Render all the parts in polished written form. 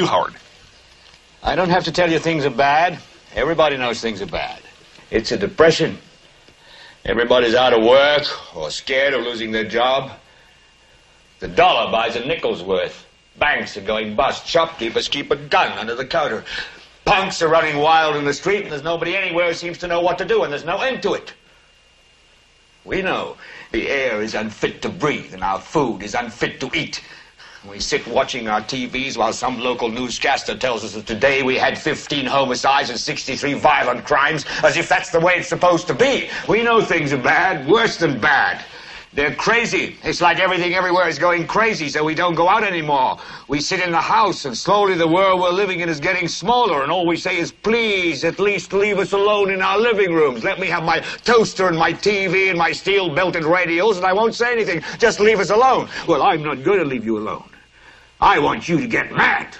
Howard. I don't have to tell you things are bad. Everybody knows things are bad. It's a depression. Everybody's out of work or scared of losing their job. The dollar buys a nickel's worth. Banks are going bust. Shopkeepers keep a gun under the counter. Punks are running wild in the street, and there's nobody anywhere who seems to know what to do, and there's no end to it. We know the air is unfit to breathe, and our food is unfit to eat. We sit watching our TVs while some local newscaster tells us that today we had 15 homicides and 63 violent crimes, as if that's the way it's supposed to be. We know things are bad, worse than bad. They're crazy. It's like everything everywhere is going crazy, so we don't go out anymore. We sit in the house, and slowly the world we're living in is getting smaller, and all we say is, please, at least leave us alone in our living rooms. Let me have my toaster and my TV and my steel-belted radios, and I won't say anything. Just leave us alone. Well, I'm not going to leave you alone. I want you to get mad.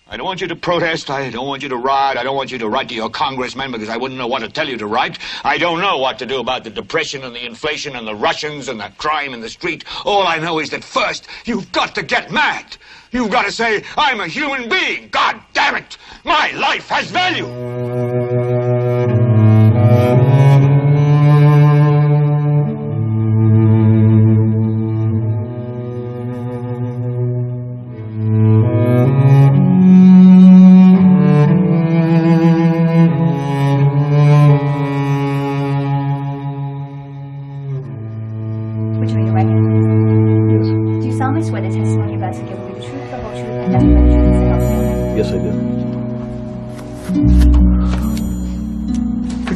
I don't want you to protest. I don't want you to riot. I don't want you to write to your congressman because I wouldn't know what to tell you to write. I don't know what to do about the depression and the inflation and the Russians and the crime in the street. All I know is that first, you've got to get mad. You've got to say, I'm a human being. God damn it. My life has value.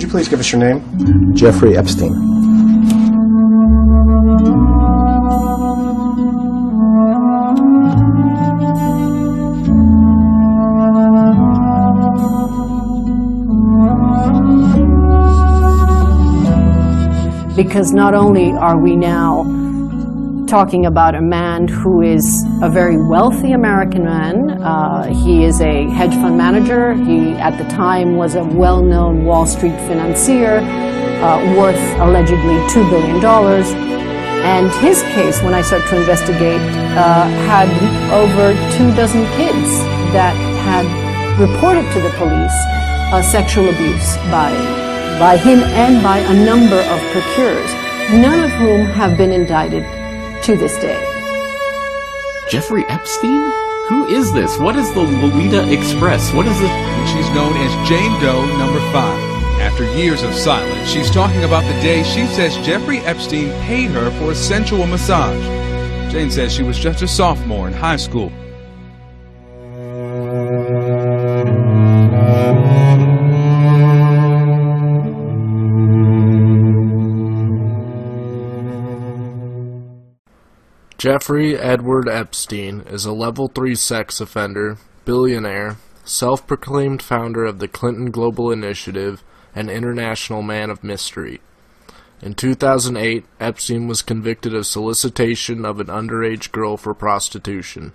Please give us your name. Jeffrey Epstein. Because not only are we now talking about a man who is a very wealthy American man. He is a hedge fund manager. He, at the time, was a well-known Wall Street financier, worth allegedly $2 billion. And his case, when I started to investigate, had over 24 kids that had reported to the police sexual abuse by him and by a number of procurers, none of whom have been indicted to this day. Jeffrey Epstein? Who is this? What is the Lolita Express? What is it? She's known as Jane Doe number 5. After years of silence, she's talking about the day she says Jeffrey Epstein paid her for a sensual massage. Jane says she was just a sophomore in high school. Jeffrey Edward Epstein is a level 3 sex offender, billionaire, self-proclaimed founder of the Clinton Global Initiative, and international man of mystery. In 2008, Epstein was convicted of solicitation of an underage girl for prostitution.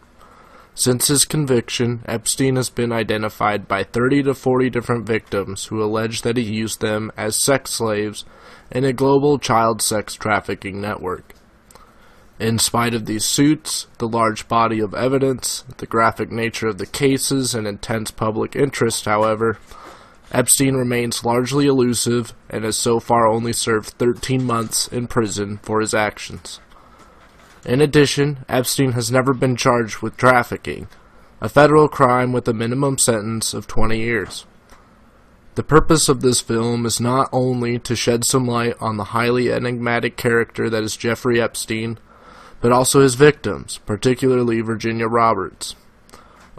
Since his conviction, Epstein has been identified by 30 to 40 different victims who allege that he used them as sex slaves in a global child sex trafficking network. In spite of these suits, the large body of evidence, the graphic nature of the cases, and intense public interest, however, Epstein remains largely elusive and has so far only served 13 months in prison for his actions. In addition, Epstein has never been charged with trafficking, a federal crime with a minimum sentence of 20 years. The purpose of this film is not only to shed some light on the highly enigmatic character that is Jeffrey Epstein, but also his victims, particularly Virginia Roberts.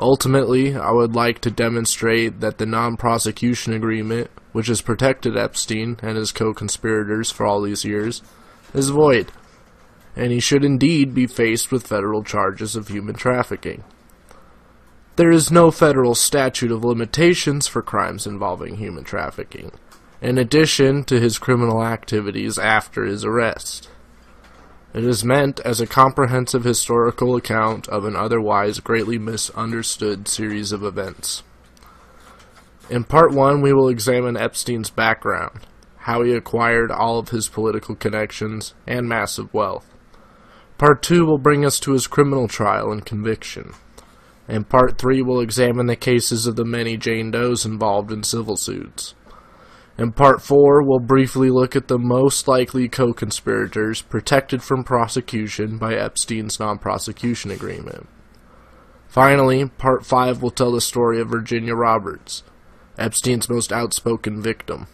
Ultimately, I would like to demonstrate that the non-prosecution agreement, which has protected Epstein and his co-conspirators for all these years, is void, and he should indeed be faced with federal charges of human trafficking. There is no federal statute of limitations for crimes involving human trafficking, in addition to his criminal activities after his arrest. It is meant as a comprehensive historical account of an otherwise greatly misunderstood series of events. In Part 1, we will examine Epstein's background, how he acquired all of his political connections and massive wealth. Part 2 will bring us to his criminal trial and conviction. In Part 3, we'll examine the cases of the many Jane Does involved in civil suits. In Part 4, we'll briefly look at the most likely co-conspirators protected from prosecution by Epstein's non-prosecution agreement. Finally, Part 5 will tell the story of Virginia Roberts, Epstein's most outspoken victim.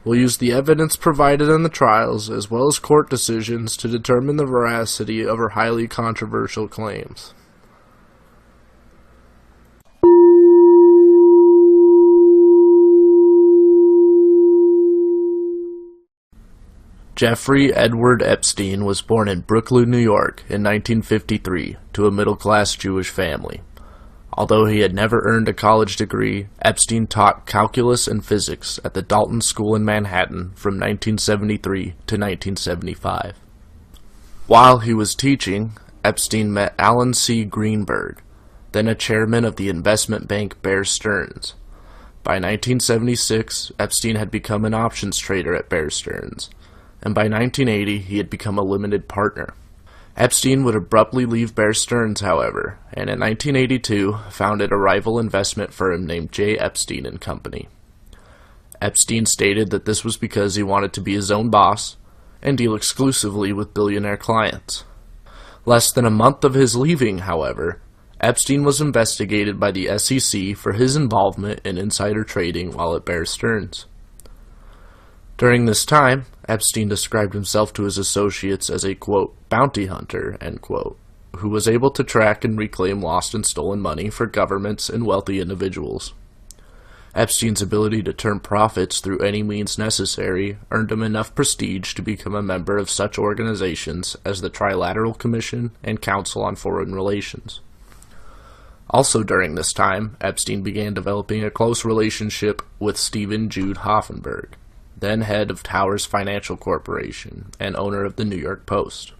We'll use the evidence provided in the trials, as well as court decisions, to determine the veracity of her highly controversial claims. Jeffrey Edward Epstein was born in Brooklyn, New York in 1953 to a middle-class Jewish family. Although he had never earned a college degree, Epstein taught calculus and physics at the Dalton School in Manhattan from 1973 to 1975. While he was teaching, Epstein met Alan C. Greenberg, then a chairman of the investment bank Bear Stearns. By 1976, Epstein had become an options trader at Bear Stearns, and by 1980 he had become a limited partner. Epstein would abruptly leave Bear Stearns, however, and in 1982 founded a rival investment firm named J. Epstein & Company. Epstein stated that this was because he wanted to be his own boss and deal exclusively with billionaire clients. Less than a month of his leaving, however, Epstein was investigated by the SEC for his involvement in insider trading while at Bear Stearns. During this time, Epstein described himself to his associates as a, quote, bounty hunter, end quote, who was able to track and reclaim lost and stolen money for governments and wealthy individuals. Epstein's ability to turn profits through any means necessary earned him enough prestige to become a member of such organizations as the Trilateral Commission and Council on Foreign Relations. Also during this time, Epstein began developing a close relationship with Stephen Jude Hoffenberg, then head of Towers Financial Corporation and owner of the New York Post.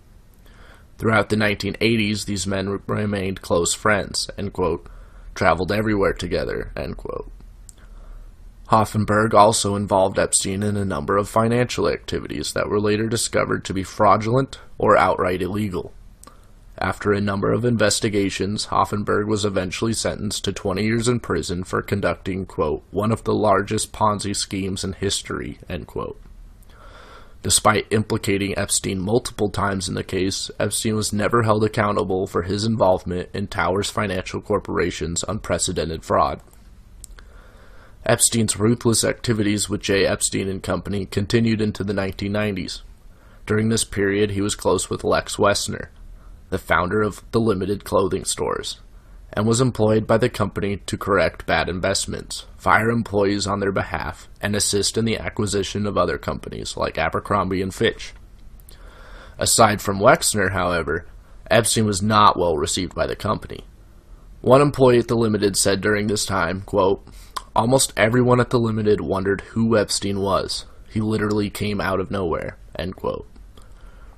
Throughout the 1980s, these men remained close friends, end quote, traveled everywhere together, end quote. Hoffenberg also involved Epstein in a number of financial activities that were later discovered to be fraudulent or outright illegal. After a number of investigations, Hoffenberg was eventually sentenced to 20 years in prison for conducting, quote, one of the largest Ponzi schemes in history, end quote. Despite implicating Epstein multiple times in the case, Epstein was never held accountable for his involvement in Towers Financial Corporation's unprecedented fraud. Epstein's ruthless activities with J. Epstein & Company continued into the 1990s. During this period, he was close with Lex Wessner, the founder of the Limited clothing stores, and was employed by the company to correct bad investments, fire employees on their behalf, and assist in the acquisition of other companies like Abercrombie & Fitch. Aside from Wexner, however, Epstein was not well received by the company. One employee at the Limited said during this time, quote, almost everyone at the Limited wondered who Epstein was. He literally came out of nowhere, end quote.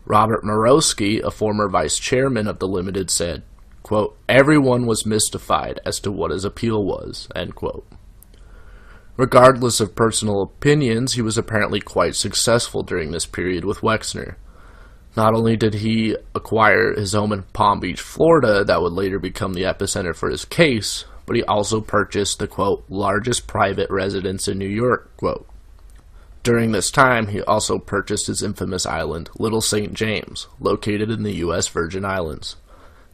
Robert Morosky, a former vice chairman of the Limited, said, quote, everyone was mystified as to what his appeal was, end quote. Regardless of personal opinions, he was apparently quite successful during this period with Wexner. Not only did he acquire his home in Palm Beach, Florida, that would later become the epicenter for his case, but he also purchased the, quote, largest private residence in New York, quote. During this time, he also purchased his infamous island, Little St. James, located in the U.S. Virgin Islands.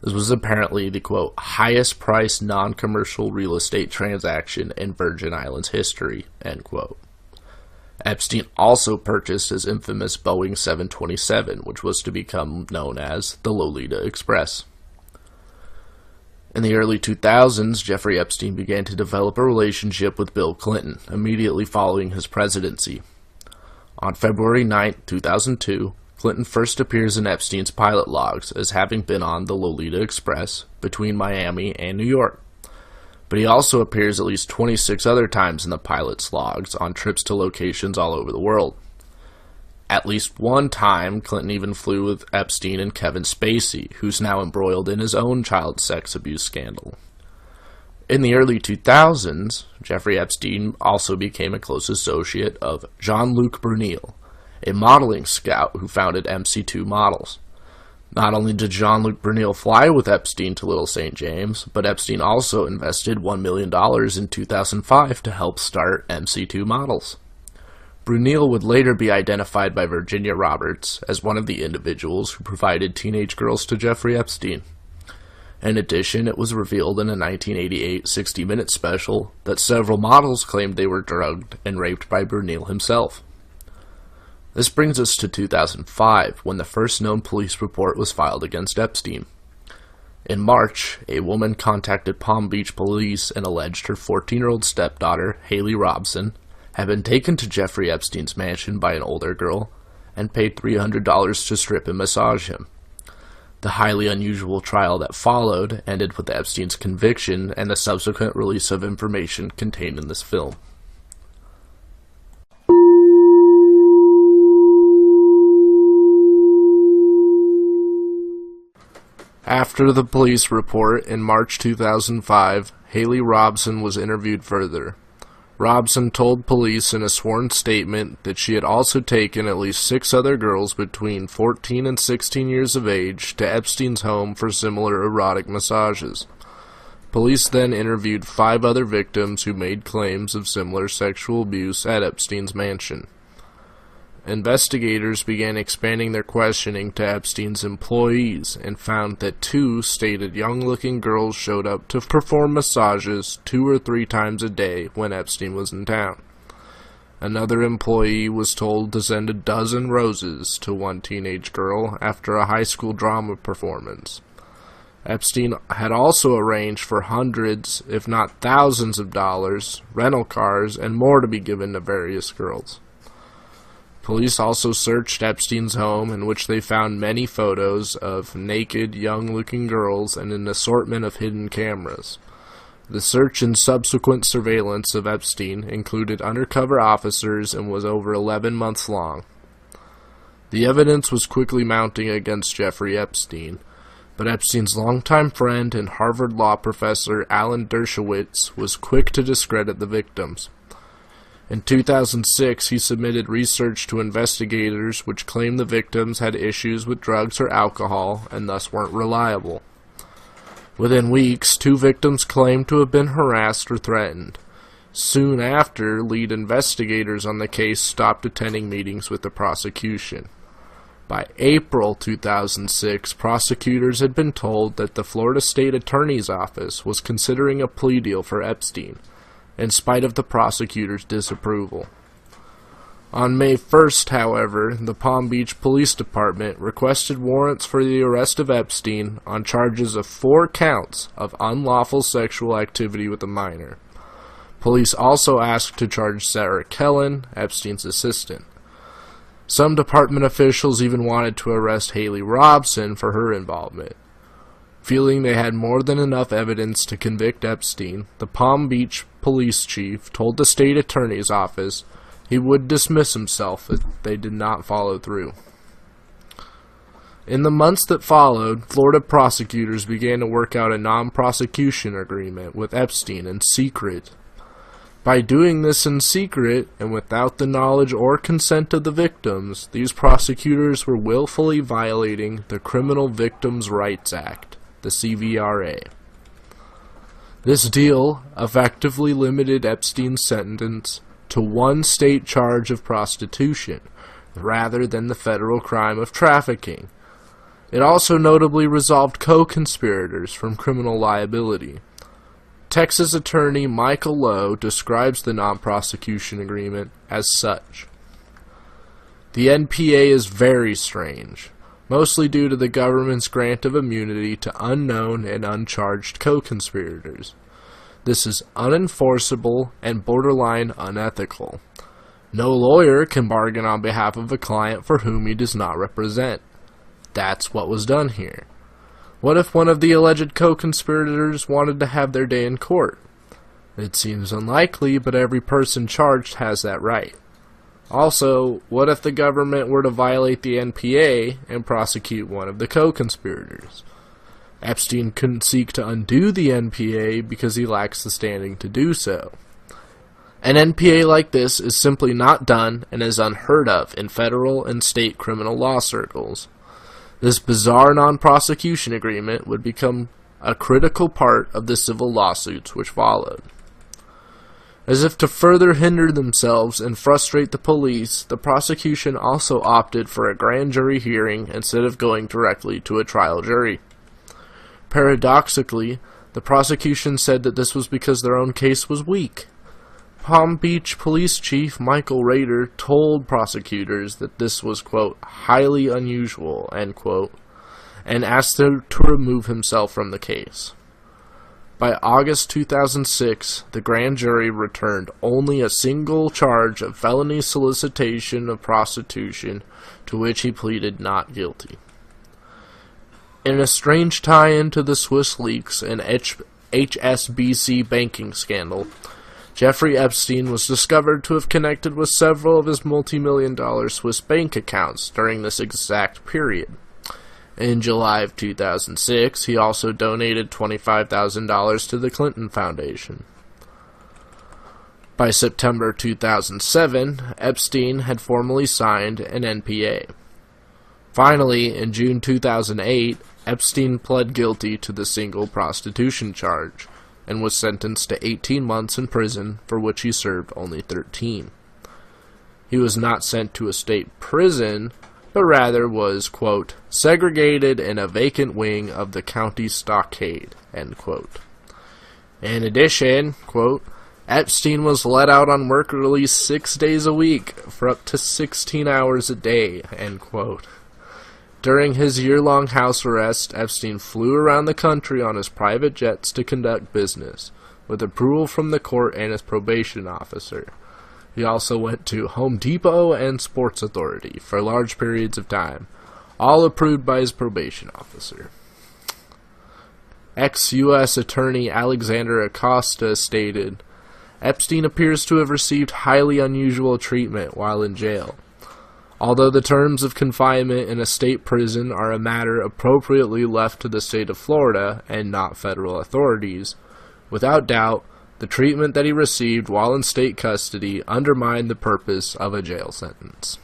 This was apparently the, quote, highest-priced non-commercial real estate transaction in Virgin Islands history, end quote. Epstein also purchased his infamous Boeing 727, which was to become known as the Lolita Express. In the early 2000s, Jeffrey Epstein began to develop a relationship with Bill Clinton, immediately following his presidency. On February 9, 2002, Clinton first appears in Epstein's pilot logs as having been on the Lolita Express between Miami and New York. But he also appears at least 26 other times in the pilot's logs on trips to locations all over the world. At least one time, Clinton even flew with Epstein and Kevin Spacey, who's now embroiled in his own child sex abuse scandal. In the early 2000s, Jeffrey Epstein also became a close associate of Jean-Luc Brunel, a modeling scout who founded MC2 Models. Not only did Jean-Luc Brunel fly with Epstein to Little St. James, but Epstein also invested $1 million in 2005 to help start MC2 Models. Brunel would later be identified by Virginia Roberts as one of the individuals who provided teenage girls to Jeffrey Epstein. In addition, it was revealed in a 1988 60 Minutes special that several models claimed they were drugged and raped by Brunel himself. This brings us to 2005, when the first known police report was filed against Epstein. In March, a woman contacted Palm Beach police and alleged her 14-year-old stepdaughter, Haley Robson, had been taken to Jeffrey Epstein's mansion by an older girl and paid $300 to strip and massage him. The highly unusual trial that followed ended with Epstein's conviction and the subsequent release of information contained in this film. After the police report in March 2005, Haley Robson was interviewed further. Robson told police in a sworn statement that she had also taken at least 6 other girls between 14 and 16 years of age to Epstein's home for similar erotic massages. Police then interviewed 5 other victims who made claims of similar sexual abuse at Epstein's mansion. Investigators began expanding their questioning to Epstein's employees and found that 2 stated young-looking girls showed up to perform massages 2 or 3 times a day when Epstein was in town. Another employee was told to send a dozen roses to one teenage girl after a high school drama performance. Epstein had also arranged for hundreds, if not thousands of dollars, rental cars, and more to be given to various girls. Police also searched Epstein's home, in which they found many photos of naked, young-looking girls and an assortment of hidden cameras. The search and subsequent surveillance of Epstein included undercover officers and was over 11 months long. The evidence was quickly mounting against Jeffrey Epstein, but Epstein's longtime friend and Harvard law professor Alan Dershowitz was quick to discredit the victims. In 2006, he submitted research to investigators which claimed the victims had issues with drugs or alcohol and thus weren't reliable. Within weeks, 2 victims claimed to have been harassed or threatened. Soon after, lead investigators on the case stopped attending meetings with the prosecution. By April 2006, prosecutors had been told that the Florida State Attorney's Office was considering a plea deal for Epstein, in spite of the prosecutor's disapproval. On May 1st, however, the Palm Beach Police Department requested warrants for the arrest of Epstein on charges of 4 counts of unlawful sexual activity with a minor. Police also asked to charge Sarah Kellen, Epstein's assistant. Some department officials even wanted to arrest Haley Robson for her involvement. Feeling they had more than enough evidence to convict Epstein, the Palm Beach police chief told the state attorney's office he would dismiss himself if they did not follow through. In the months that followed, Florida prosecutors began to work out a non-prosecution agreement with Epstein in secret. By doing this in secret, and without the knowledge or consent of the victims, these prosecutors were willfully violating the Criminal Victims' Rights Act, the CVRA. This deal effectively limited Epstein's sentence to 1 state charge of prostitution, rather than the federal crime of trafficking. It also notably resolved co-conspirators from criminal liability. Texas attorney Michael Lowe describes the non-prosecution agreement as such. The NPA is very strange, mostly due to the government's grant of immunity to unknown and uncharged co-conspirators. This is unenforceable and borderline unethical. No lawyer can bargain on behalf of a client for whom he does not represent. That's what was done here. What if one of the alleged co-conspirators wanted to have their day in court? It seems unlikely, but every person charged has that right. Also, what if the government were to violate the NPA and prosecute one of the co-conspirators? Epstein couldn't seek to undo the NPA because he lacks the standing to do so. An NPA like this is simply not done and is unheard of in federal and state criminal law circles. This bizarre non-prosecution agreement would become a critical part of the civil lawsuits which followed. As if to further hinder themselves and frustrate the police, the prosecution also opted for a grand jury hearing instead of going directly to a trial jury. Paradoxically, the prosecution said that this was because their own case was weak. Palm Beach Police Chief Michael Rader told prosecutors that this was, quote, highly unusual, end quote, and asked them to remove himself from the case. By August 2006, the grand jury returned only a single charge of felony solicitation of prostitution, to which he pleaded not guilty. In a strange tie-in to the Swiss leaks and HSBC banking scandal, Jeffrey Epstein was discovered to have connected with several of his multi-million-dollar Swiss bank accounts during this exact period. In July of 2006, he also donated $25,000 to the Clinton Foundation. By September 2007, Epstein had formally signed an NPA. Finally, in June 2008, Epstein pled guilty to the single prostitution charge and was sentenced to 18 months in prison, for which he served only 13. He was not sent to a state prison, but rather was, quote, segregated in a vacant wing of the county stockade, end quote. In addition, quote, Epstein was let out on work release 6 days a week for up to 16 hours a day, end quote. During his year-long house arrest, Epstein flew around the country on his private jets to conduct business, with approval from the court and his probation officer. He also went to Home Depot and Sports Authority for large periods of time, all approved by his probation officer. Ex-U.S. Attorney Alexander Acosta stated, Epstein appears to have received highly unusual treatment while in jail. Although the terms of confinement in a state prison are a matter appropriately left to the state of Florida and not federal authorities, without doubt, the treatment that he received while in state custody undermined the purpose of a jail sentence.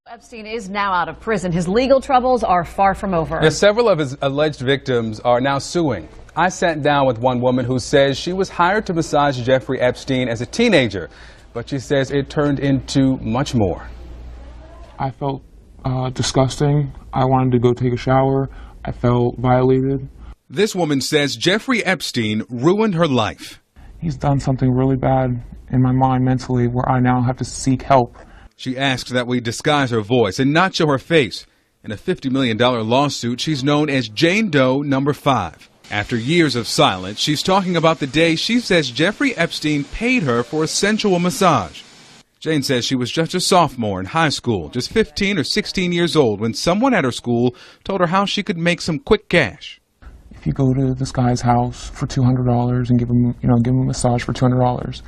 Epstein is now out of prison. His legal troubles are far from over. Yes, several of his alleged victims are now suing. I sat down with one woman who says she was hired to massage Jeffrey Epstein as a teenager, but she says it turned into much more. I felt disgusting. I wanted to go take a shower. I felt violated. This woman says Jeffrey Epstein ruined her life. He's done something really bad in my mind mentally where I now have to seek help. She asks that we disguise her voice and not show her face. In a $50 million lawsuit, she's known as Jane Doe number 5. After years of silence, she's talking about the day she says Jeffrey Epstein paid her for a sensual massage. Jane says she was just a sophomore in high school, just 15 or 16 years old, when someone at her school told her how she could make some quick cash. If you go to this guy's house for $200 and give him a massage for $200,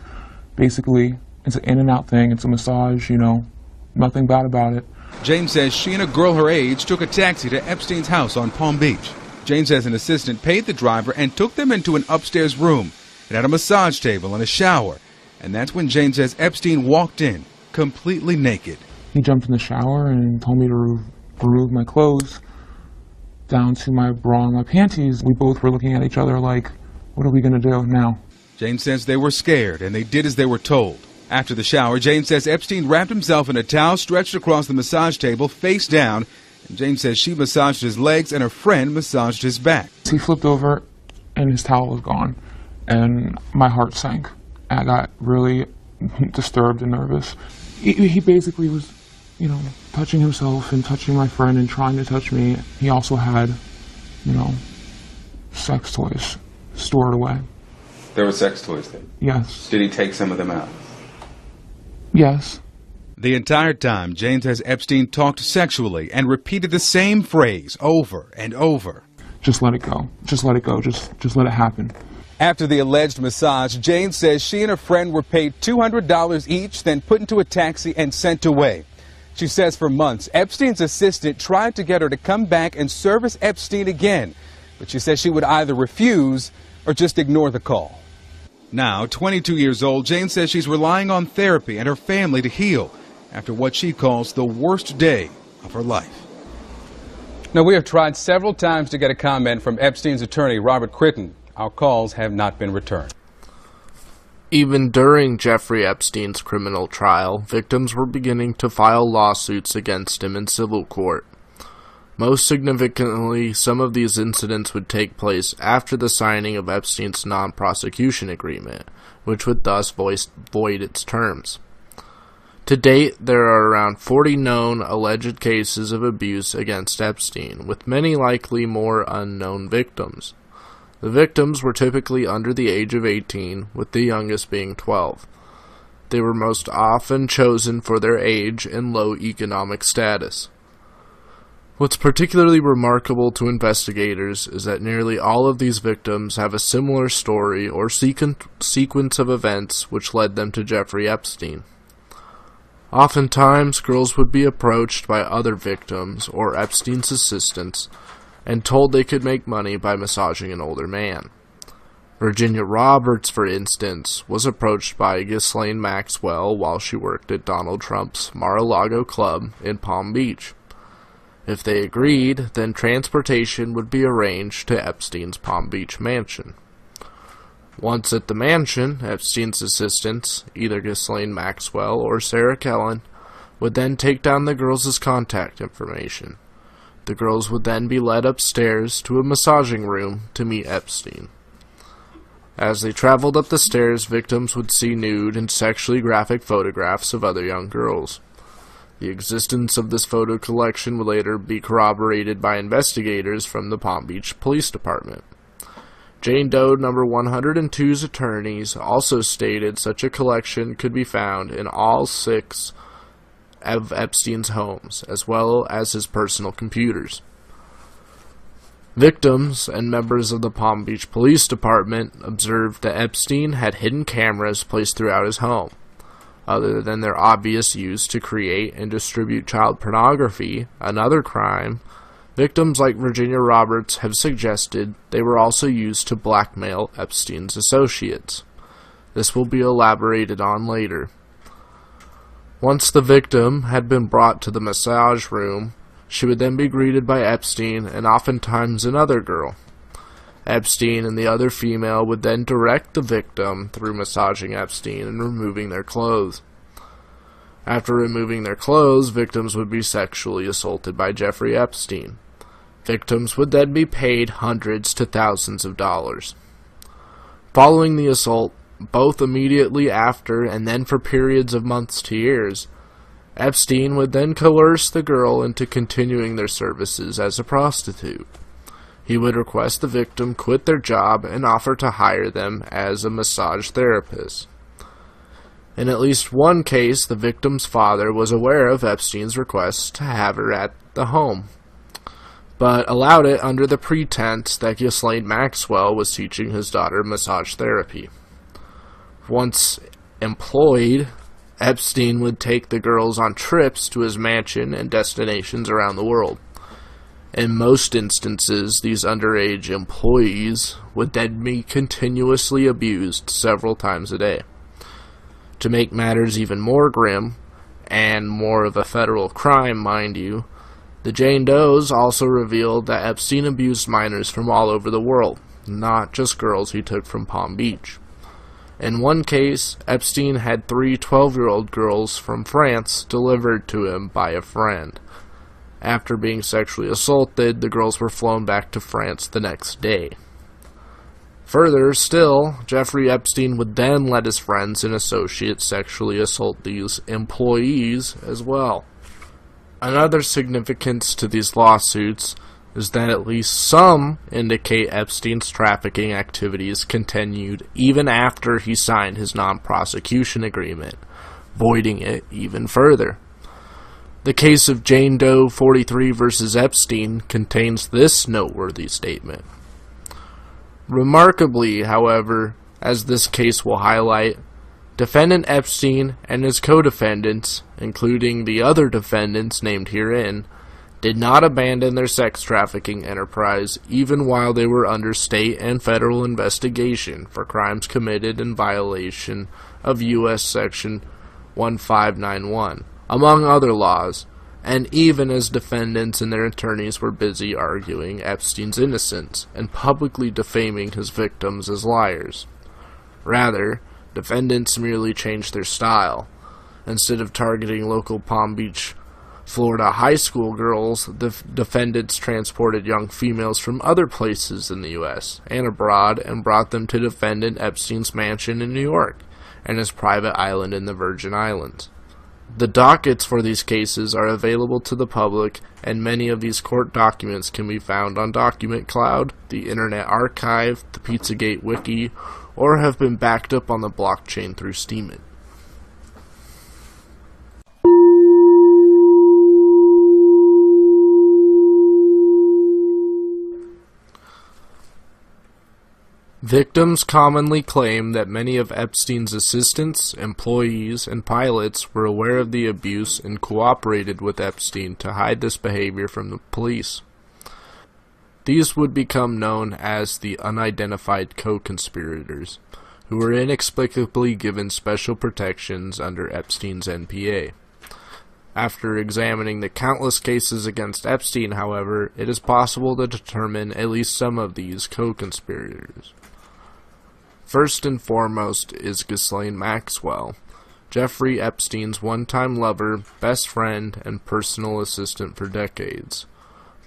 basically it's an in and out thing. It's a massage, nothing bad about it. Jane says she and a girl her age took a taxi to Epstein's house on Palm Beach. Jane says an assistant paid the driver and took them into an upstairs room. It had a massage table and a shower. And that's when Jane says Epstein walked in, completely naked. He jumped in the shower and told me to remove my clothes down to my bra and my panties. We both were looking at each other like, what are we going to do now? Jane says they were scared and they did as they were told. After the shower, Jane says Epstein wrapped himself in a towel stretched across the massage table face down. And Jane says she massaged his legs and her friend massaged his back. He flipped over and his towel was gone. And my heart sank. I got really disturbed and nervous. He basically was, touching himself and touching my friend and trying to touch me. He also had, sex toys stored away. There were sex toys there? Yes. Did he take some of them out? Yes. The entire time, Jane says Epstein talked sexually and repeated the same phrase over and over. Just let it go. Just let it go. Just let it happen. After the alleged massage, Jane says she and her friend were paid $200 each, then put into a taxi and sent away. She says for months, Epstein's assistant tried to get her to come back and service Epstein again, but she says she would either refuse or just ignore the call. Now, 22 years old, Jane says she's relying on therapy and her family to heal after what she calls the worst day of her life. Now, we have tried several times to get a comment from Epstein's attorney, Robert Critton. Our calls have not been returned. Even during Jeffrey Epstein's criminal trial, victims were beginning to file lawsuits against him in civil court. Most significantly, some of these incidents would take place after the signing of Epstein's non-prosecution agreement, which would thus void its terms. To date, there are around 40 known alleged cases of abuse against Epstein, with many likely more unknown victims. The victims were typically under the age of 18, with the youngest being 12. They were most often chosen for their age and low economic status. What's particularly remarkable to investigators is that nearly all of these victims have a similar story or sequence of events which led them to Jeffrey Epstein. Oftentimes, girls would be approached by other victims or Epstein's assistants and told they could make money by massaging an older man. Virginia Roberts, for instance, was approached by Ghislaine Maxwell while she worked at Donald Trump's Mar-a-Lago club in Palm Beach. If they agreed, then transportation would be arranged to Epstein's Palm Beach mansion. Once at the mansion, Epstein's assistants, either Ghislaine Maxwell or Sarah Kellen, would then take down the girls' contact information. The girls would then be led upstairs to a massaging room to meet Epstein. As they traveled up the stairs, victims would see nude and sexually graphic photographs of other young girls. The existence of this photo collection would later be corroborated by investigators from the Palm Beach Police Department. Jane Doe No. 102's attorneys also stated such a collection could be found in all 6 of Epstein's homes, as well as his personal computers. Victims and members of the Palm Beach Police Department observed that Epstein had hidden cameras placed throughout his home. Other than their obvious use to create and distribute child pornography, another crime, victims like Virginia Roberts have suggested they were also used to blackmail Epstein's associates. This will be elaborated on later. Once the victim had been brought to the massage room, she would then be greeted by Epstein and oftentimes another girl. Epstein and the other female would then direct the victim through massaging Epstein and removing their clothes. After removing their clothes, victims would be sexually assaulted by Jeffrey Epstein. Victims would then be paid hundreds to thousands of dollars. Following the assault, both immediately after and then for periods of months to years, Epstein would then coerce the girl into continuing their services as a prostitute. He would request the victim quit their job and offer to hire them as a massage therapist. In at least one case, the victim's father was aware of Epstein's request to have her at the home, but allowed it under the pretense that Ghislaine Maxwell was teaching his daughter massage therapy. Once employed, Epstein would take the girls on trips to his mansion and destinations around the world. In most instances, these underage employees would then be continuously abused several times a day. To make matters even more grim, and more of a federal crime, mind you, the Jane Does also revealed that Epstein abused minors from all over the world, not just girls he took from Palm Beach. In one case, Epstein had 3 12-year-old girls from France delivered to him by a friend. After being sexually assaulted, the girls were flown back to France the next day. Further still, Jeffrey Epstein would then let his friends and associates sexually assault these employees as well. Another significance to these lawsuits is that at least some indicate Epstein's trafficking activities continued even after he signed his non-prosecution agreement, voiding it even further. The case of Jane Doe 43 versus Epstein contains this noteworthy statement. Remarkably, however, as this case will highlight, Defendant Epstein and his co-defendants, including the other defendants named herein, did not abandon their sex trafficking enterprise even while they were under state and federal investigation for crimes committed in violation of U.S. Section 1591, among other laws, and even as defendants and their attorneys were busy arguing Epstein's innocence and publicly defaming his victims as liars. Rather, defendants merely changed their style. Instead of targeting local Palm Beach, Florida high school girls, the defendants transported young females from other places in the U.S. and abroad and brought them to defendant Epstein's mansion in New York and his private island in the Virgin Islands. The dockets for these cases are available to the public, and many of these court documents can be found on Document Cloud, the Internet Archive, the Pizzagate Wiki, or have been backed up on the blockchain through Steemit. Victims commonly claim that many of Epstein's assistants, employees, and pilots were aware of the abuse and cooperated with Epstein to hide this behavior from the police. These would become known as the unidentified co-conspirators, who were inexplicably given special protections under Epstein's NPA. After examining the countless cases against Epstein, however, it is possible to determine at least some of these co-conspirators. First and foremost is Ghislaine Maxwell, Jeffrey Epstein's one-time lover, best friend, and personal assistant for decades.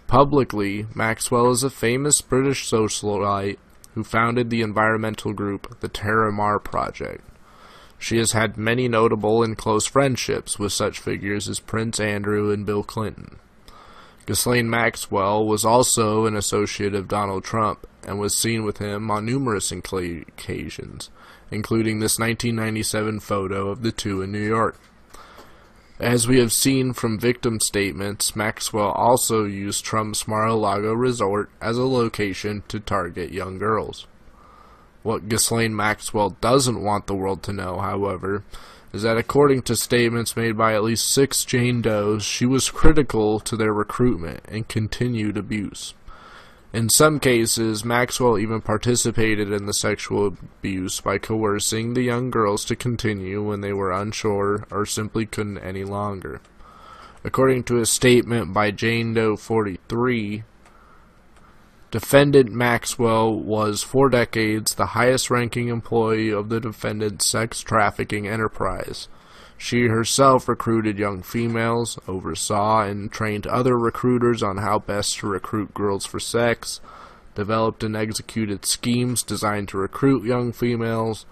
Publicly, Maxwell is a famous British socialite who founded the environmental group the Terramar Project. She has had many notable and close friendships with such figures as Prince Andrew and Bill Clinton. Ghislaine Maxwell was also an associate of Donald Trump and was seen with him on numerous occasions, including this 1997 photo of the two in New York. As we have seen from victim statements, Maxwell also used Trump's Mar-a-Lago resort as a location to target young girls. What Ghislaine Maxwell doesn't want the world to know, however, is that according to statements made by at least 6 Jane Does, she was critical to their recruitment and continued abuse. In some cases, Maxwell even participated in the sexual abuse by coercing the young girls to continue when they were unsure or simply couldn't any longer. According to a statement by Jane Doe 43, defendant Maxwell was for decades the highest-ranking employee of the defendant's sex trafficking enterprise. She herself recruited young females, oversaw and trained other recruiters on how best to recruit girls for sex, developed and executed schemes designed to recruit young females,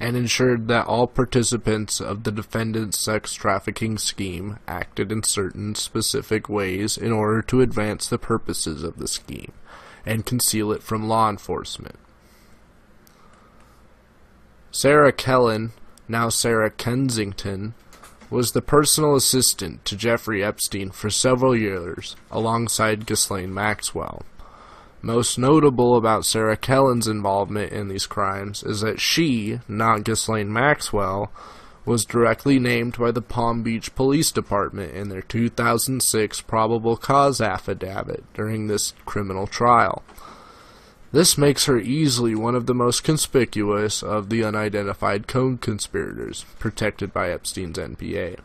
and ensured that all participants of the defendant's sex trafficking scheme acted in certain specific ways in order to advance the purposes of the scheme and conceal it from law enforcement. Sarah Kellen, now Sarah Kensington, was the personal assistant to Jeffrey Epstein for several years, alongside Ghislaine Maxwell. Most notable about Sarah Kellen's involvement in these crimes is that she, not Ghislaine Maxwell, was directly named by the Palm Beach Police Department in their 2006 probable cause affidavit during this criminal trial. This makes her easily one of the most conspicuous of the unidentified co-conspirators, protected by Epstein's NPA.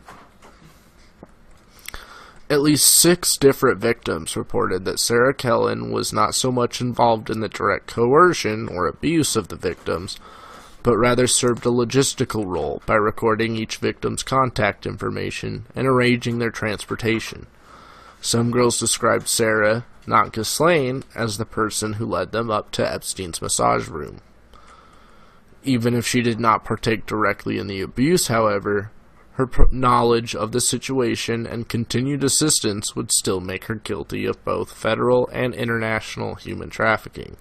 At least 6 different victims reported that Sarah Kellen was not so much involved in the direct coercion or abuse of the victims, but rather served a logistical role by recording each victim's contact information and arranging their transportation. Some girls described Sarah, not Ghislaine, as the person who led them up to Epstein's massage room. Even if she did not partake directly in the abuse, however, her knowledge of the situation and continued assistance would still make her guilty of both federal and international human trafficking.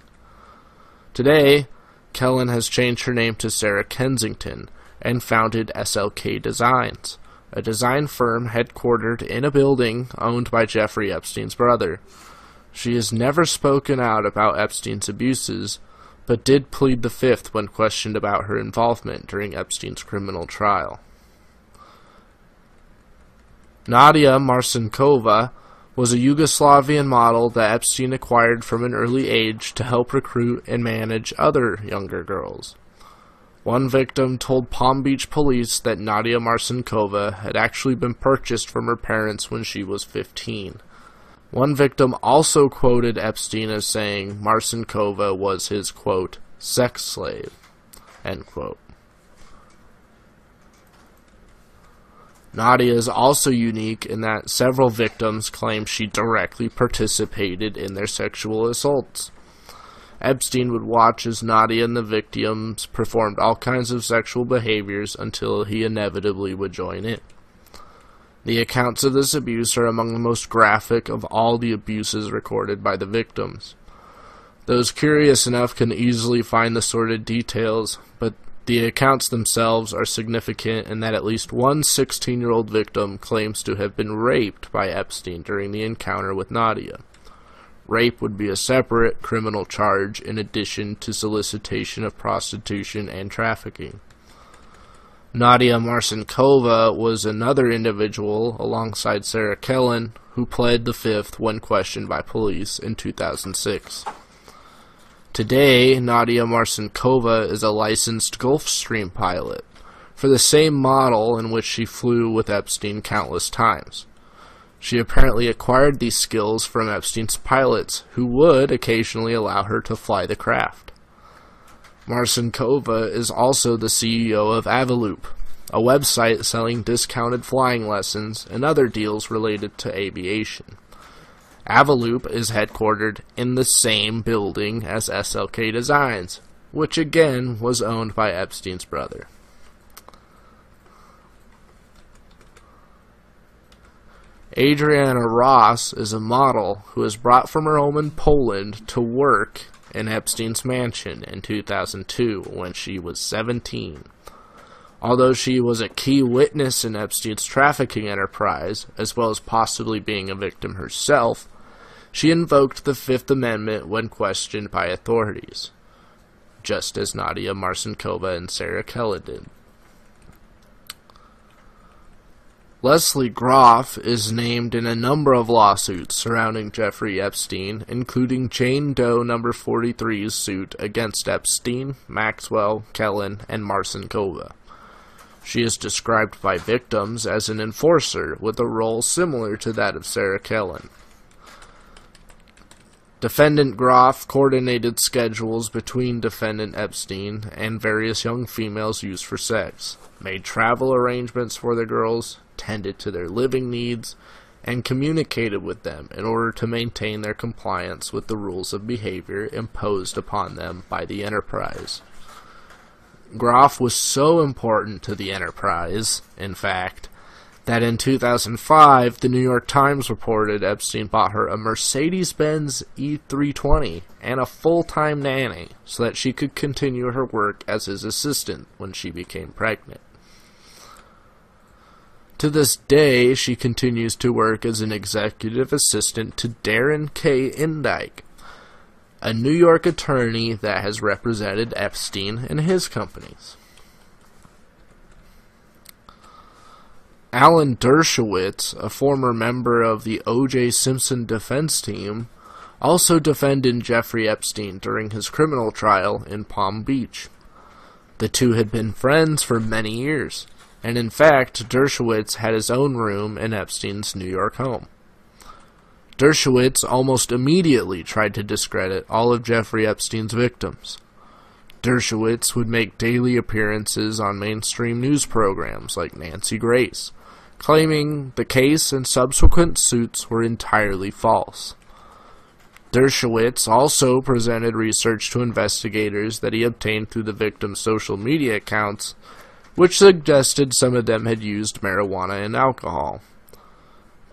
Today, Kellen has changed her name to Sarah Kensington and founded SLK Designs, a design firm headquartered in a building owned by Jeffrey Epstein's brother. She has never spoken out about Epstein's abuses, but did plead the fifth when questioned about her involvement during Epstein's criminal trial. Nadia Marcinkova was a Yugoslavian model that Epstein acquired from an early age to help recruit and manage other younger girls. One victim told Palm Beach police that Nadia Marcinkova had actually been purchased from her parents when she was 15. One victim also quoted Epstein as saying Marcinkova was his, quote, sex slave, end quote. Nadia is also unique in that several victims claim she directly participated in their sexual assaults. Epstein would watch as Nadia and the victims performed all kinds of sexual behaviors until he inevitably would join in. The accounts of this abuse are among the most graphic of all the abuses recorded by the victims. Those curious enough can easily find the sordid details, but the accounts themselves are significant in that at least one 16-year-old victim claims to have been raped by Epstein during the encounter with Nadia. Rape would be a separate criminal charge in addition to solicitation of prostitution and trafficking. Nadia Marcinkova was another individual alongside Sarah Kellen who pled the fifth when questioned by police in 2006. Today, Nadia Marcinkova is a licensed Gulfstream pilot for the same model in which she flew with Epstein countless times. She apparently acquired these skills from Epstein's pilots, who would occasionally allow her to fly the craft. Marcinkova is also the CEO of Avaloop, a website selling discounted flying lessons and other deals related to aviation. Avaloop is headquartered in the same building as SLK Designs, which again was owned by Epstein's brother. Adriana Ross is a model who was brought from her home in Poland to work in Epstein's mansion in 2002 when she was 17. Although she was a key witness in Epstein's trafficking enterprise, as well as possibly being a victim herself, she invoked the Fifth Amendment when questioned by authorities, just as Nadia Marcinkova and Sarah Kellen did. Leslie Groff is named in a number of lawsuits surrounding Jeffrey Epstein, including Jane Doe No. 43's suit against Epstein, Maxwell, Kellen, and Marcinkova. She is described by victims as an enforcer with a role similar to that of Sarah Kellen. Defendant Groff coordinated schedules between defendant Epstein and various young females used for sex, made travel arrangements for the girls, tended to their living needs, and communicated with them in order to maintain their compliance with the rules of behavior imposed upon them by the enterprise. Groff was so important to the enterprise, in fact, that in 2005, the New York Times reported Epstein bought her a Mercedes-Benz E320 and a full-time nanny so that she could continue her work as his assistant when she became pregnant. To this day, she continues to work as an executive assistant to Darren K. Indyke, a New York attorney that has represented Epstein and his companies. Alan Dershowitz, a former member of the O.J. Simpson defense team, also defended Jeffrey Epstein during his criminal trial in Palm Beach. The two had been friends for many years, and in fact, Dershowitz had his own room in Epstein's New York home. Dershowitz almost immediately tried to discredit all of Jeffrey Epstein's victims. Dershowitz would make daily appearances on mainstream news programs like Nancy Grace, claiming the case and subsequent suits were entirely false. Dershowitz also presented research to investigators that he obtained through the victims' social media accounts, which suggested some of them had used marijuana and alcohol.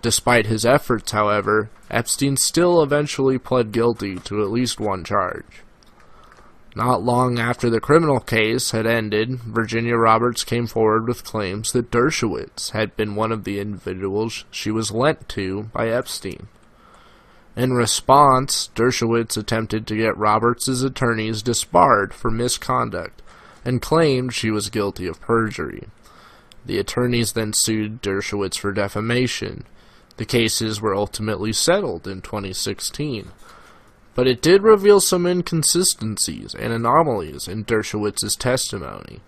Despite his efforts, however, Epstein still eventually pled guilty to at least one charge. Not long after the criminal case had ended, Virginia Roberts came forward with claims that Dershowitz had been one of the individuals she was lent to by Epstein. In response, Dershowitz attempted to get Roberts' attorneys disbarred for misconduct and claimed she was guilty of perjury. The attorneys then sued Dershowitz for defamation, The cases were ultimately settled in 2016, but it did reveal some inconsistencies and anomalies in Dershowitz's testimony.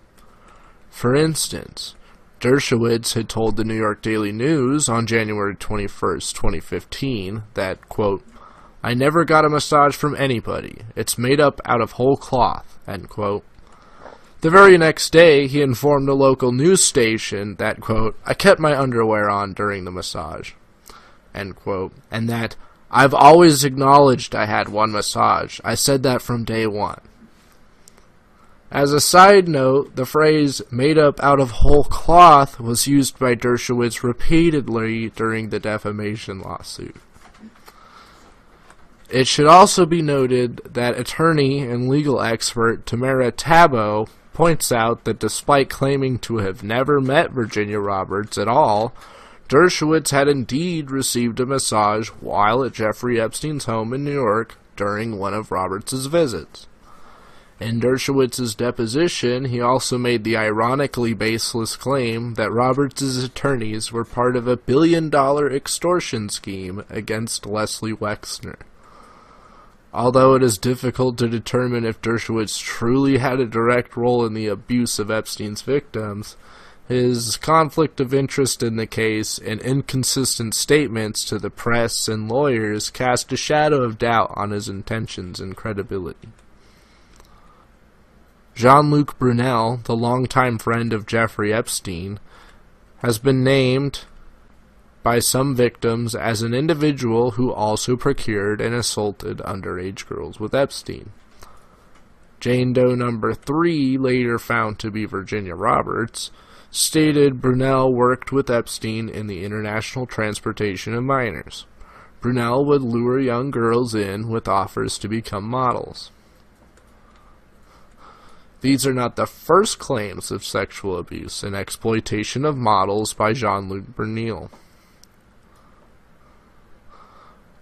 For instance, Dershowitz had told the New York Daily News on January 21st, 2015 that, quote, "I never got a massage from anybody. It's made up out of whole cloth," end quote. The very next day, he informed a local news station that, quote, "I kept my underwear on during the massage," end quote, and that, "I've always acknowledged I had one massage. I said that from day one." As a side note, the phrase "made up out of whole cloth" was used by Dershowitz repeatedly during the defamation lawsuit. It should also be noted that attorney and legal expert Tamara Tabo points out that despite claiming to have never met Virginia Roberts at all, Dershowitz had indeed received a massage while at Jeffrey Epstein's home in New York during one of Roberts' visits. In Dershowitz's deposition, he also made the ironically baseless claim that Roberts' attorneys were part of a billion-dollar extortion scheme against Leslie Wexner. Although it is difficult to determine if Dershowitz truly had a direct role in the abuse of Epstein's victims, his conflict of interest in the case and inconsistent statements to the press and lawyers cast a shadow of doubt on his intentions and credibility. Jean-Luc Brunel, the longtime friend of Jeffrey Epstein, has been named by some victims as an individual who also procured and assaulted underage girls with Epstein. Jane Doe number 3, later found to be Virginia Roberts, stated Brunel worked with Epstein in the international transportation of minors. Brunel would lure young girls in with offers to become models. These are not the first claims of sexual abuse and exploitation of models by Jean-Luc Brunel.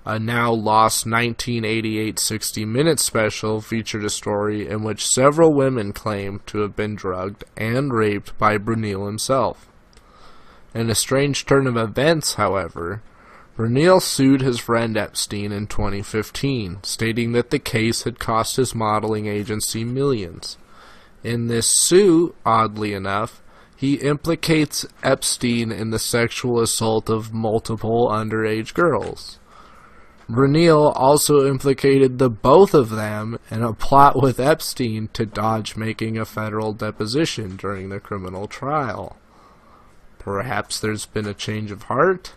A now lost 1988 60 Minutes special featured a story in which several women claimed to have been drugged and raped by Brunel himself. In a strange turn of events, however, Brunel sued his friend Epstein in 2015, stating that the case had cost his modeling agency millions. In this suit, oddly enough, he implicates Epstein in the sexual assault of multiple underage girls. Brunel also implicated the both of them in a plot with Epstein to dodge making a federal deposition during the criminal trial. Perhaps there's been a change of heart?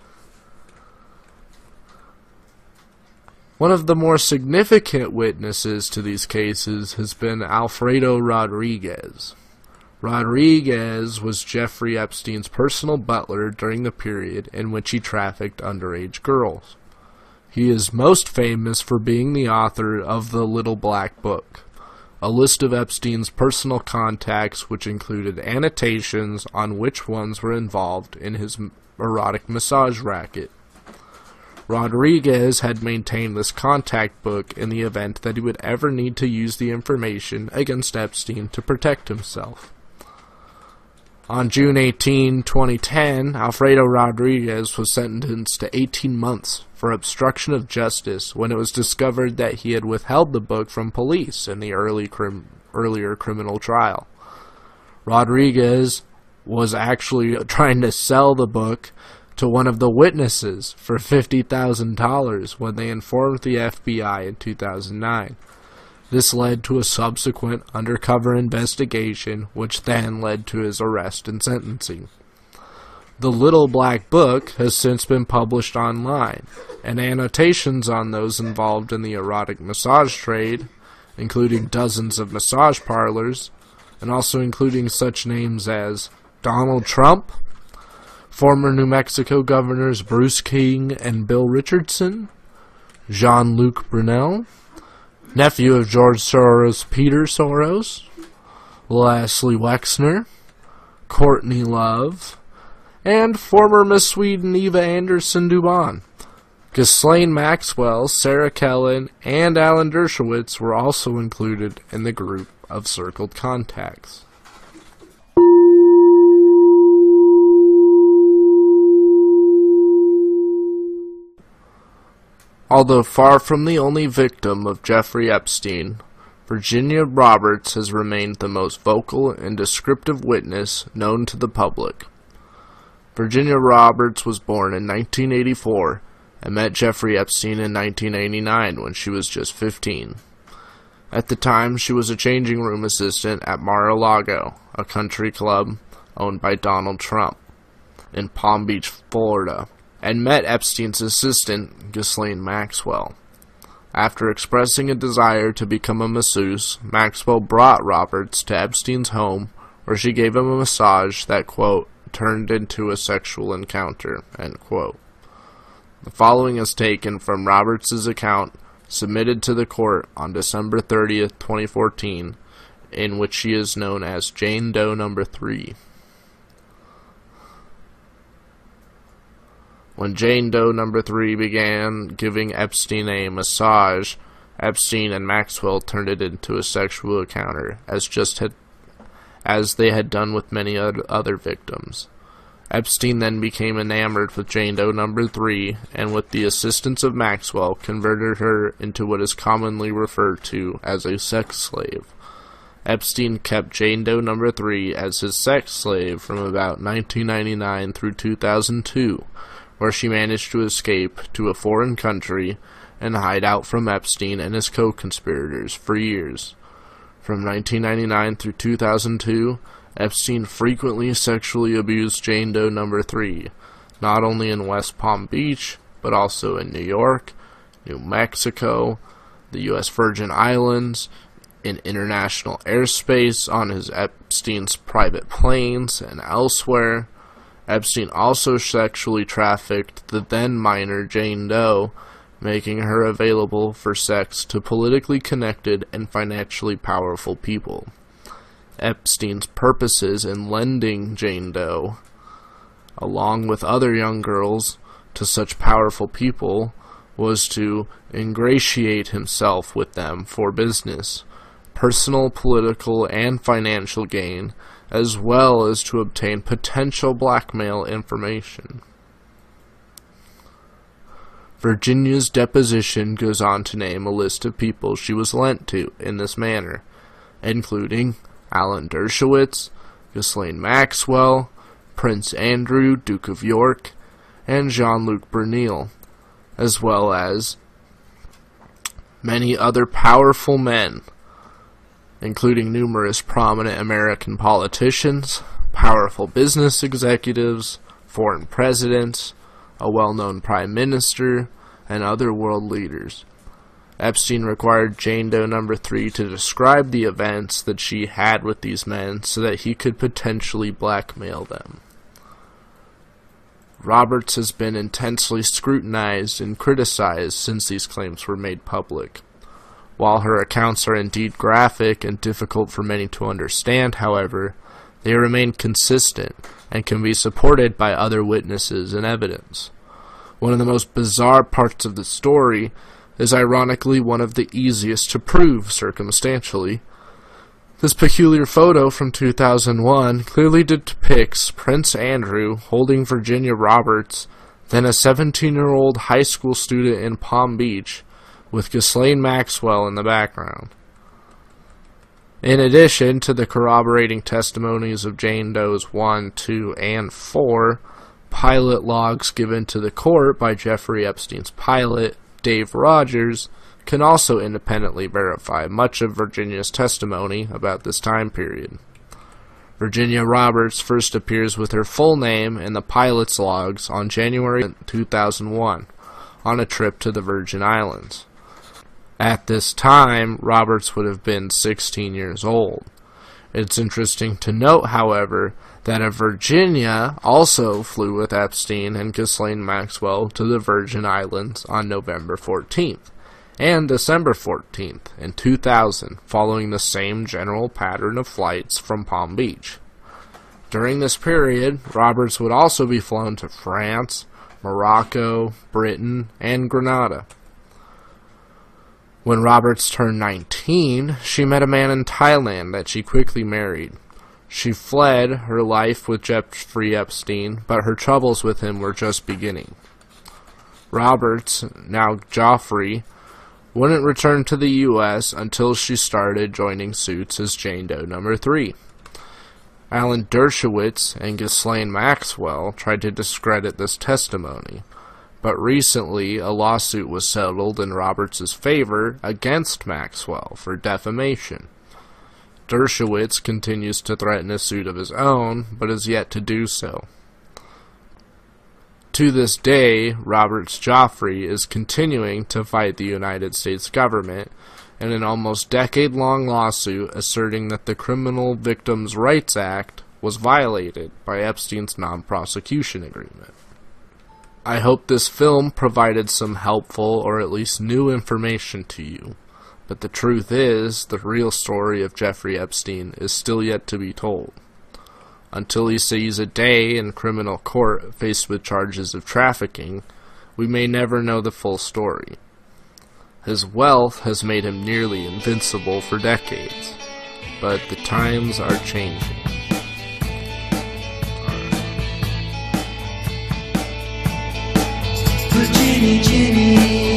One of the more significant witnesses to these cases has been Alfredo Rodriguez. Rodriguez was Jeffrey Epstein's personal butler during the period in which he trafficked underage girls. He is most famous for being the author of The Little Black Book, a list of Epstein's personal contacts which included annotations on which ones were involved in his erotic massage racket. Rodriguez had maintained this contact book in the event that he would ever need to use the information against Epstein to protect himself. On June 18, 2010, Alfredo Rodriguez was sentenced to 18 months for obstruction of justice when it was discovered that he had withheld the book from police in the earlier criminal trial. Rodriguez was actually trying to sell the book to one of the witnesses for $50,000 when they informed the FBI in 2009. This led to a subsequent undercover investigation, which then led to his arrest and sentencing. The Little Black Book has since been published online, and annotations on those involved in the erotic massage trade, including dozens of massage parlors, and also including such names as Donald Trump, former New Mexico Governors Bruce King and Bill Richardson, Jean-Luc Brunel, nephew of George Soros, Peter Soros, Leslie Wexner, Courtney Love, and former Miss Sweden Eva Anderson Dubon. Ghislaine Maxwell, Sarah Kellen, and Alan Dershowitz were also included in the group of circled contacts. Although far from the only victim of Jeffrey Epstein, Virginia Roberts has remained the most vocal and descriptive witness known to the public. Virginia Roberts was born in 1984 and met Jeffrey Epstein in 1989 when she was just 15. At the time, she was a changing room assistant at Mar-a-Lago, a country club owned by Donald Trump, in Palm Beach, Florida, and met Epstein's assistant, Ghislaine Maxwell. After expressing a desire to become a masseuse, Maxwell brought Roberts to Epstein's home, where she gave him a massage that, quote, turned into a sexual encounter, end quote. The following is taken from Roberts' account submitted to the court on December 30th, 2014, in which she is known as Jane Doe No. 3. When Jane Doe No. 3 began giving Epstein a massage, Epstein and Maxwell turned it into a sexual encounter, as they had done with many other victims. Epstein then became enamored with Jane Doe No. 3, and with the assistance of Maxwell, converted her into what is commonly referred to as a sex slave. Epstein kept Jane Doe No. 3 as his sex slave from about 1999 through 2002, where she managed to escape to a foreign country and hide out from Epstein and his co-conspirators for years. From 1999 through 2002, Epstein frequently sexually abused Jane Doe No. 3, not only in West Palm Beach, but also in New York, New Mexico, the U.S. Virgin Islands, in international airspace on his Epstein's private planes, and elsewhere. Epstein also sexually trafficked the then minor Jane Doe, making her available for sex to politically connected and financially powerful people. Epstein's purposes in lending Jane Doe, along with other young girls, to such powerful people was to ingratiate himself with them for business, personal, political, and financial gain, as well as to obtain potential blackmail information. Virginia's deposition goes on to name a list of people she was lent to in this manner, including Alan Dershowitz, Ghislaine Maxwell, Prince Andrew, Duke of York, and Jean-Luc Brunel, as well as many other powerful men, including numerous prominent American politicians, powerful business executives, foreign presidents, a well-known prime minister, and other world leaders. Epstein required Jane Doe No. 3 to describe the events that she had with these men so that he could potentially blackmail them. Roberts has been intensely scrutinized and criticized since these claims were made public. While her accounts are indeed graphic and difficult for many to understand, however, they remain consistent and can be supported by other witnesses and evidence. One of the most bizarre parts of the story is ironically one of the easiest to prove circumstantially. This peculiar photo from 2001 clearly depicts Prince Andrew holding Virginia Roberts, then a 17-year-old high school student in Palm Beach, with Ghislaine Maxwell in the background. In addition to the corroborating testimonies of Jane Doe's 1, 2, and 4, pilot logs given to the court by Jeffrey Epstein's pilot, Dave Rogers, can also independently verify much of Virginia's testimony about this time period. Virginia Roberts first appears with her full name in the pilot's logs on January 2001 on a trip to the Virgin Islands. At this time, Roberts would have been 16 years old. It's interesting to note, however, that Virginia also flew with Epstein and Ghislaine Maxwell to the Virgin Islands on November 14th and December 14th in 2000, following the same general pattern of flights from Palm Beach. During this period, Roberts would also be flown to France, Morocco, Britain, and Grenada. When Roberts turned 19, she met a man in Thailand that she quickly married. She fled her life with Jeffrey Epstein, but her troubles with him were just beginning. Roberts, now Joffrey, wouldn't return to the U.S. until she started joining suits as Jane Doe number 3. Alan Dershowitz and Ghislaine Maxwell tried to discredit this testimony, but recently a lawsuit was settled in Roberts' favor against Maxwell for defamation. Dershowitz continues to threaten a suit of his own, but is yet to do so. To this day, Roberts Joffrey is continuing to fight the United States government in an almost decade-long lawsuit asserting that the Criminal Victims' Rights Act was violated by Epstein's non-prosecution agreement. I hope this film provided some helpful or at least new information to you, but the truth is, the real story of Jeffrey Epstein is still yet to be told. Until he sees a day in criminal court faced with charges of trafficking, we may never know the full story. His wealth has made him nearly invincible for decades, but the times are changing. Jenny,